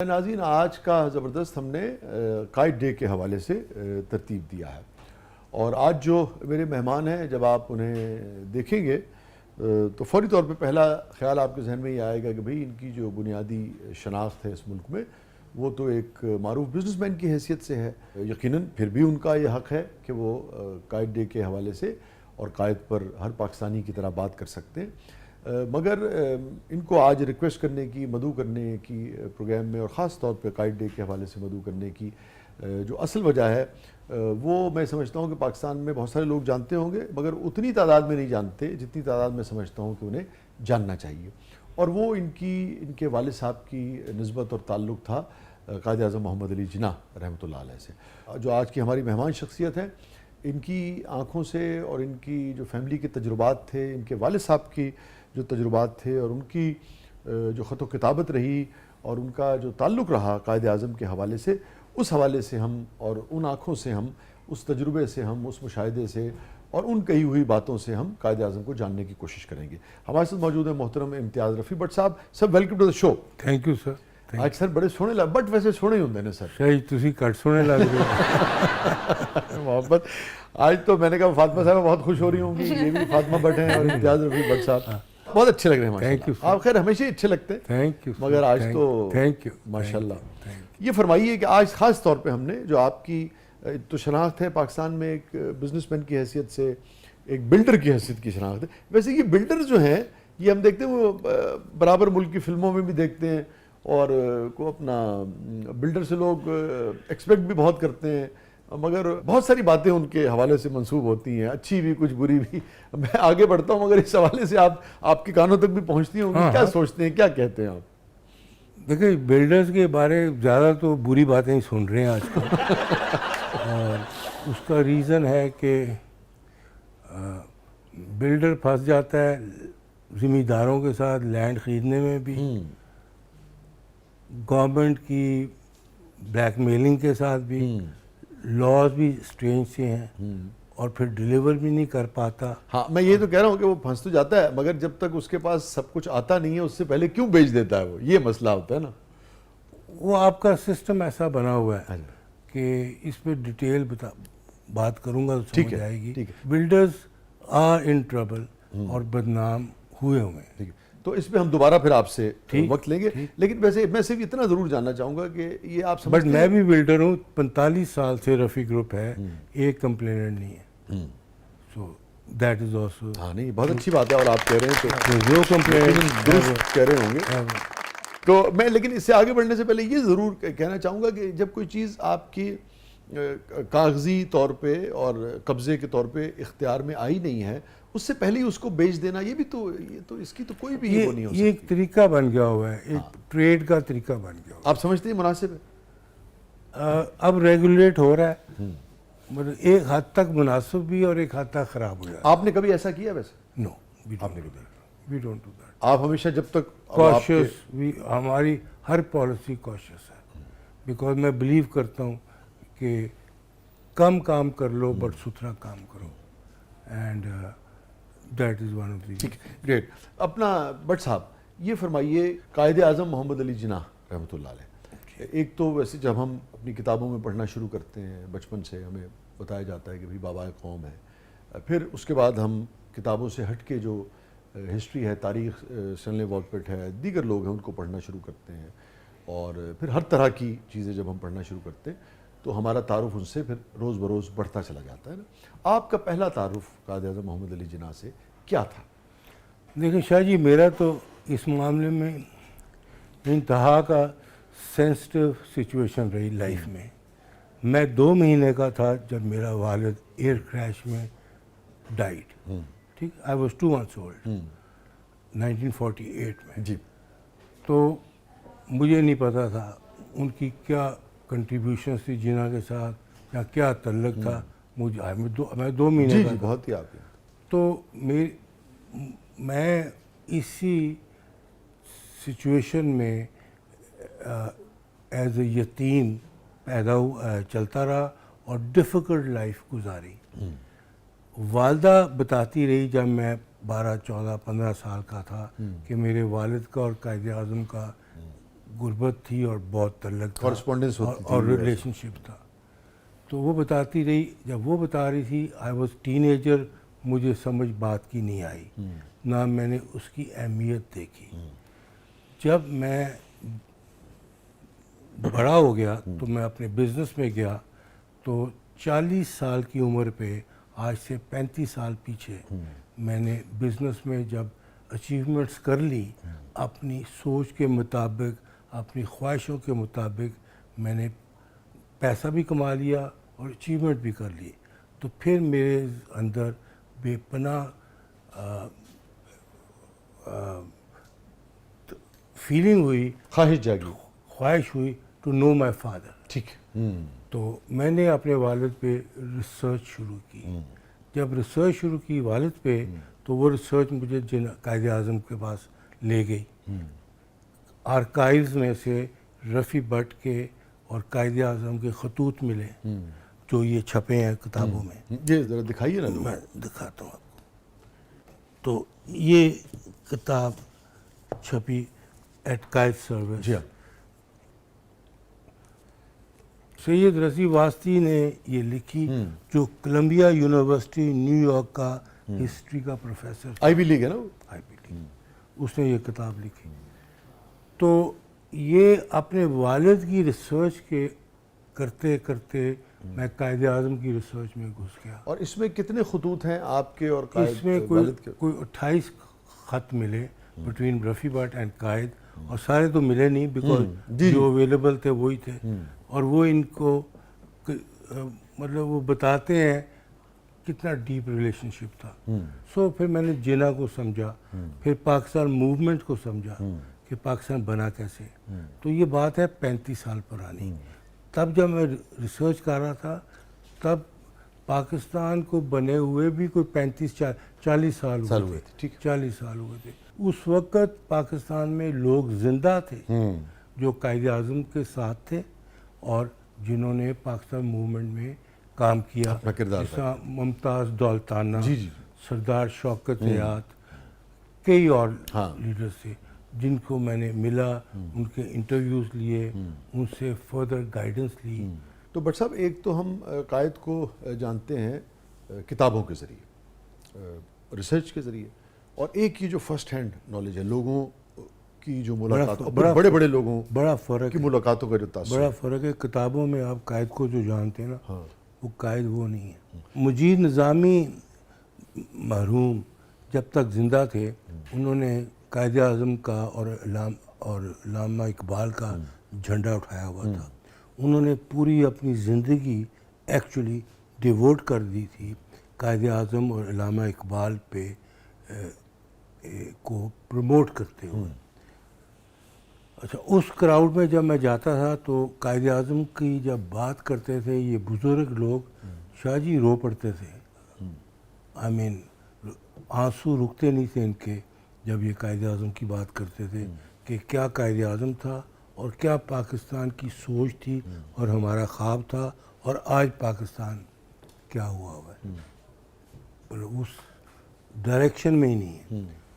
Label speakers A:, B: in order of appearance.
A: ناظرین، آج کا زبردست ہم نے قائد ڈے کے حوالے سے ترتیب دیا ہے، اور آج جو میرے مہمان ہیں جب آپ انہیں دیکھیں گے تو فوری طور پہ پہلا خیال آپ کے ذہن میں یہ آئے گا کہ بھئی ان کی جو بنیادی شناخت ہے اس ملک میں وہ تو ایک معروف بزنس مین کی حیثیت سے ہے۔ یقیناً پھر بھی ان کا یہ حق ہے کہ وہ قائد ڈے کے حوالے سے اور قائد پر ہر پاکستانی کی طرح بات کر سکتے ہیں، مگر ان کو آج ریکویسٹ کرنے کی، مدعو کرنے کی پروگرام میں، اور خاص طور پہ قائد ڈے کے حوالے سے مدعو کرنے کی جو اصل وجہ ہے وہ میں سمجھتا ہوں کہ پاکستان میں بہت سارے لوگ جانتے ہوں گے، مگر اتنی تعداد میں نہیں جانتے جتنی تعداد میں سمجھتا ہوں کہ انہیں جاننا چاہیے، اور وہ ان کے والد صاحب کی نسبت اور تعلق تھا قائد اعظم محمد علی جناح رحمۃ اللہ علیہ سے، جو آج کی ہماری مہمان شخصیت ہے۔ ان کی آنکھوں سے اور ان کی جو فیملی کے تجربات تھے، ان کے والد صاحب کی جو تجربات تھے، اور ان کی جو خط و کتابت رہی اور ان کا جو تعلق رہا قائد اعظم کے حوالے سے، اس حوالے سے ہم، اور ان آنکھوں سے ہم، اس تجربے سے ہم، اس مشاہدے سے اور ان کہی ہوئی باتوں سے ہم قائد اعظم کو جاننے کی کوشش کریں گے۔ ہمارے ساتھ موجود ہیں محترم امتیاز رفیع بٹ صاحب۔ Sir welcome to the show.
B: Thank you sir.
A: آج سر بڑے سونے لگ، بٹ ویسے سونے ہی ہوندے نے سر۔
B: صحیح، تسی کٹ سونے لگ رہے ہو۔
A: محبت آج تو میں نے کہا فاطمہ صاحبہ بہت خوش ہو رہی ہوں گی، یہ بھی فاطمہ بٹ ہیں اور امتیاز رفیع بٹ صاحب بہت اچھے لگ رہے ہیں ماشاءاللہ۔ آپ خیر ہمیشہ ہی اچھے لگتے ہیں،
B: تھینک یو،
A: مگر آج تو
B: تھینک یو
A: ماشاءاللہ۔ یہ فرمائیے کہ آج خاص طور پہ ہم نے جو آپ کی تو شناخت ہے پاکستان میں ایک بزنس مین کی حیثیت سے، ایک بلڈر کی حیثیت کی شناخت ہے، ویسے یہ بلڈر جو ہیں یہ ہم دیکھتے ہیں وہ برابر ملک کی فلموں میں بھی دیکھتے ہیں، اور کو اپنا بلڈر سے لوگ ایکسپیکٹ بھی بہت کرتے ہیں، مگر بہت ساری باتیں ان کے حوالے سے منسوب ہوتی ہیں، اچھی بھی کچھ بری بھی۔ میں آگے بڑھتا ہوں مگر اس حوالے سے آپ کے کانوں تک بھی پہنچتی ہوں گی، کیا سوچتے ہیں، کیا کہتے ہیں آپ؟
B: دیکھیں، بلڈرز کے بارے زیادہ تو بری باتیں ہی سن رہے ہیں آج کل، اور اس کا ریزن ہے کہ بلڈر پھنس جاتا ہے زمینداروں کے ساتھ لینڈ خریدنے میں بھی، گورنمنٹ کی بلیک میلنگ کے ساتھ بھی، لاز بھی اسٹرینج سے ہیں، اور پھر ڈیلیور بھی نہیں کر پاتا۔
A: ہاں، میں یہ تو کہہ رہا ہوں کہ وہ پھنس تو جاتا ہے، مگر جب تک اس کے پاس سب کچھ آتا نہیں ہے اس سے پہلے کیوں بیچ دیتا ہے وہ، یہ مسئلہ ہوتا ہے نا۔
B: وہ آپ کا سسٹم ایسا بنا ہوا ہے کہ اس پہ ڈیٹیل بات کروں گا تو سمجھ آئے گی۔ بلڈرز آر ان ٹربل اور بدنام ہوئے ہیں۔
A: تو اس پہ ہم دوبارہ پھر آپ سے وقت لیں گے، لیکن ویسے میں صرف اتنا ضرور جاننا چاہوں گا کہ یہ آپ
B: بٹ میں بھی بلڈر ہوں، 45 سال سے رفیع گروپ ہے، ایک کمپلیننٹ نہیں ہے، سو دیٹ از آلسو۔
A: ہاں نہیں، بہت اچھی بات ہے، اور آپ کہہ رہے ہیں تو
B: جو کمپلیننٹ
A: درست کہہ رہے ہوں گے۔ تو میں لیکن اس سے آگے بڑھنے سے پہلے یہ ضرور کہنا چاہوں گا کہ جب کوئی چیز آپ کی کاغذی طور پہ اور قبضے کے طور پہ اختیار میں آئی نہیں ہے، اس سے پہلے ہی اس کو بیچ دینا، یہ تو اس کی تو کوئی بھی وہ نہیں ہو سکتی۔
B: یہ ایک طریقہ بن گیا ہوا ہے، ایک ٹریڈ کا طریقہ بن گیا ہوا ہے۔
A: آپ سمجھتے ہیں مناسب ہے؟
B: اب ریگولیٹ ہو رہا ہے، مطلب ایک حد تک مناسب بھی اور ایک حد تک خراب ہو جاتا ہے۔
A: آپ نے کبھی ایسا کیا ویسے؟
B: نو، وی ڈونٹ ڈو دیٹ۔
A: آپ ہمیشہ جب تک
B: کوشش، ہماری ہر پالیسی کوشش ہے، بیکاز میں بلیو کرتا ہوں کہ کم کام کر لو بٹ ستھرا کام کرو، and that is one of the.
A: ٹھیک، گریٹ۔ اپنا بٹ صاحب یہ فرمائیے، قائد اعظم محمد علی جناح رحمۃ اللہ علیہ، ایک تو ویسے جب ہم اپنی کتابوں میں پڑھنا شروع کرتے ہیں بچپن سے ہمیں بتایا جاتا ہے کہ بھئی بابا قوم ہے، پھر اس کے بعد ہم کتابوں سے ہٹ کے جو ہسٹری ہے، تاریخ، سٹینلے والپٹ ہے، دیگر لوگ ہیں، ان کو پڑھنا شروع کرتے ہیں، اور پھر ہر طرح کی چیزیں جب ہم پڑھنا شروع کرتے ہیں تو ہمارا تعارف ان سے پھر روز بروز بڑھتا چلا جاتا ہے نا۔ آپ کا پہلا تعارف قائد اعظم محمد علی جناح سے کیا تھا؟
B: دیکھیں شاہ جی، میرا تو اس معاملے میں انتہا کا سینسٹیو سچویشن رہی لائف میں۔ میں 2 مہینے کا تھا جب میرا والد ایئر کریش میں ڈائیڈ، ٹھیک، آئی واز 2 months old، 1948 میں۔
A: جی،
B: تو مجھے نہیں پتا تھا ان کی کیا کنٹریبیوشنس تھی جناح کے ساتھ، یا کیا تعلق تھا مجھے، میں 2 مہینے کا تھا۔
A: بہت ہی آپ
B: تو میں اسی سچویشن میں ایز اے یتیم پیدا چلتا رہا اور ڈیفیکلٹ لائف گزاری۔ والدہ بتاتی رہی جب میں 12 14 15 سال کا تھا کہ میرے والد کا اور قائد اعظم کا غربت تھی اور بہت تعلق تھا
A: Correspondence ہوتی تھی
B: اور
A: US.
B: ریلیشن شپ تھا. تو وہ بتاتی رہی, جب وہ بتا رہی تھی آئی واز ٹین ایجر, مجھے سمجھ بات کی نہیں آئی, نہ میں نے اس کی اہمیت دیکھی. جب میں بڑا ہو گیا تو میں اپنے بزنس میں گیا, تو 40 سال کی عمر پہ, آج سے 35 سال پیچھے, میں نے بزنس میں جب اچیومنٹس کر لی, اپنی سوچ کے مطابق, اپنی خواہشوں کے مطابق میں نے پیسہ بھی کما لیا اور اچیومنٹ بھی کر لی, تو پھر میرے اندر بے پناہ فیلنگ ہوئی,
A: خواہش جاگی.
B: خواہش ہوئی ٹو نو مائی فادر.
A: ٹھیک.
B: تو میں نے اپنے والد پہ ریسرچ شروع کی. جب ریسرچ شروع کی والد پہ, تو وہ ریسرچ مجھے قائد اعظم کے پاس لے گئی. آرکائیوز میں سے رفیع بٹ کے اور قائد اعظم کے خطوط ملے, جو یہ چھپے ہیں کتابوں میں.
A: یہ ذرا دکھائیے نا.
B: میں دکھاتا ہوں آپ کو. تو یہ کتاب چھپی ایٹ قائد سروس.
A: جی ہاں.
B: سید رضی واسطی نے یہ لکھی, جو کولمبیا یونیورسٹی نیو یارک کا ہسٹری کا پروفیسر تھا.
A: آئی وی لیگ ہے نا وہ.
B: آئی پی ٹی. اس نے یہ کتاب لکھی. تو یہ اپنے والد کی ریسرچ کے کرتے کرتے میں قائد اعظم کی ریسرچ میں گھس گیا.
A: اور اس میں کتنے خطوط ہیں آپ کے اور قائد
B: اس میں
A: والد کے؟
B: کوئی 28 خط ملے بٹوین رفیع بٹ اینڈ قائد, اور سارے تو ملے نہیں, بیکاز جو اویلیبل تھے وہی تھے. اور وہ ان کو مطلب وہ بتاتے ہیں کتنا ڈیپ ریلیشن شپ تھا. سو پھر میں نے جنا کو سمجھا, پھر پاکستان موومنٹ کو سمجھا کہ پاکستان بنا کیسے. تو یہ بات ہے 35 سال پرانی. تب جب میں ریسرچ کر رہا تھا, تب پاکستان کو بنے ہوئے بھی کوئی 35-40 سال ہوئے تھے. 40 سال ہوئے تھے. اس وقت پاکستان میں لوگ زندہ تھے جو قائد اعظم کے ساتھ تھے اور جنہوں نے پاکستان موومنٹ میں کام کیا, جیسا ممتاز دولتانہ, سردار شوکت حیات, کئی اور لیڈرز تھے جن کو میں نے ملا, ان کے انٹرویوز لیے, ان سے فردر گائیڈنس لی.
A: تو بٹ صاحب, ایک تو ہم قائد کو جانتے ہیں کتابوں کے ذریعے, ریسرچ کے ذریعے, اور ایک یہ جو فرسٹ ہینڈ نالج ہے, لوگوں کی جو ملاقات, بڑے بڑے لوگوں
B: بڑا فرق
A: کی ملاقاتوں کا جو تاثر,
B: بڑا فرق ہے. کتابوں میں آپ قائد کو جو جانتے ہیں نا, وہ قائد وہ نہیں ہے. مجید نظامی مرحوم جب تک زندہ تھے, انہوں نے قائد اعظم کا اور علامہ اقبال کا جھنڈا اٹھایا ہوا تھا. انہوں نے پوری اپنی زندگی ایکچولی ڈیووٹ کر دی تھی قائد اعظم اور علامہ اقبال پہ کو پروموٹ کرتے ہوئے. اچھا, اس کراؤڈ میں جب میں جاتا تھا تو قائد اعظم کی جب بات کرتے تھے یہ بزرگ لوگ, شاہ جی رو پڑتے تھے. آئی مین آنسو رکتے نہیں تھے ان کے جب یہ قائد اعظم کی بات کرتے تھے کہ کیا قائد اعظم تھا اور کیا پاکستان کی سوچ تھی اور ہمارا خواب تھا, اور آج پاکستان کیا ہوا ہے. اس ڈائریکشن میں ہی نہیں ہے.